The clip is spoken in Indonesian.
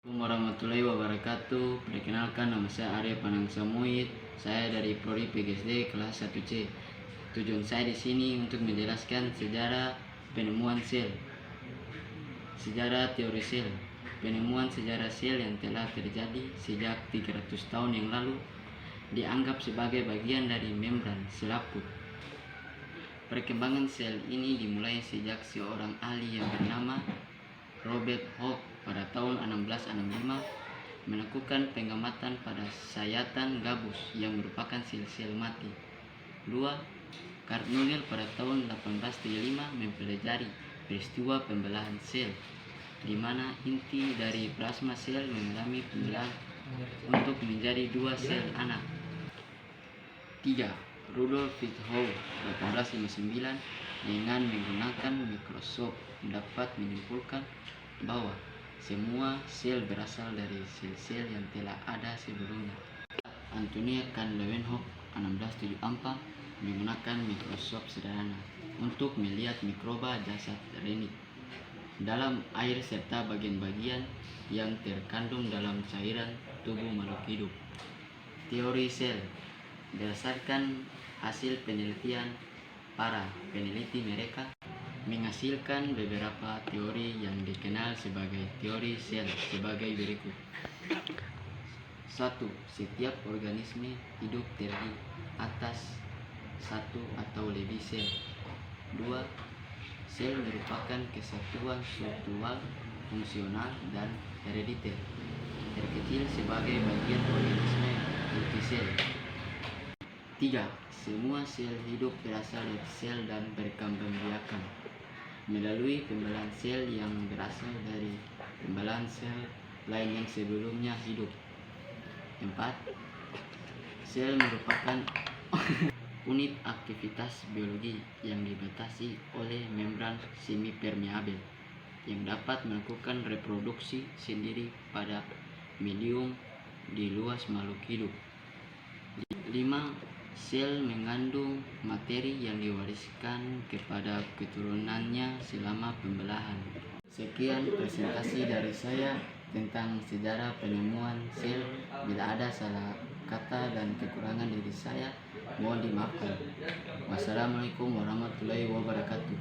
Assalamualaikum warahmatullahi wabarakatuh. Perkenalkan, nama saya Arya Panangsa Muid. Saya dari Prodi PGSD kelas 1C. Tujuan saya di sini untuk menjelaskan sejarah penemuan sel. Sejarah teori sel. Penemuan sejarah sel yang telah terjadi sejak 300 tahun yang lalu dianggap sebagai bagian dari membran selaput. Perkembangan sel ini dimulai sejak seorang ahli yang bernama Robert Hooke pada tahun 1665 melakukan pengamatan pada sayatan gabus yang merupakan sel-sel mati. 2. Carl Nagel pada tahun 1835 mempelajari peristiwa pembelahan sel, di mana inti dari plasma sel mengalami pembelahan untuk menjadi dua sel anak. 3. Rudolf Virchow 1859 dengan menggunakan mikroskop dapat menyimpulkan bahwa semua sel berasal dari sel-sel yang telah ada sebelumnya. Antonia van Leeuwenhoek 1674 menggunakan mikroskop sederhana untuk melihat mikroba jasad renit dalam air serta bagian-bagian yang terkandung dalam cairan tubuh makhluk hidup. Teori sel berdasarkan hasil penelitian para peneliti, mereka menghasilkan beberapa teori yang dikenal sebagai teori sel sebagai berikut. 1. Setiap organisme hidup terdiri atas satu atau lebih sel. 2. Sel merupakan kesatuan struktural, fungsional, dan herediter. Terkecil sebagai bagian organisme multisel. 3. Semua sel hidup berasal dari sel dan berkembangbiakan melalui pembelahan sel yang berasal dari pembelahan sel lain yang sebelumnya hidup. 4. Sel merupakan unit aktivitas biologi yang dibatasi oleh membran semipermeabel yang dapat melakukan reproduksi sendiri pada medium di luas makhluk hidup. 5. Sel mengandung materi yang diwariskan kepada keturunannya selama pembelahan. Sekian presentasi dari saya tentang sejarah penemuan sel. Bila ada salah kata dan kekurangan dari saya, mohon dimaafkan. Wassalamualaikum warahmatullahi wabarakatuh.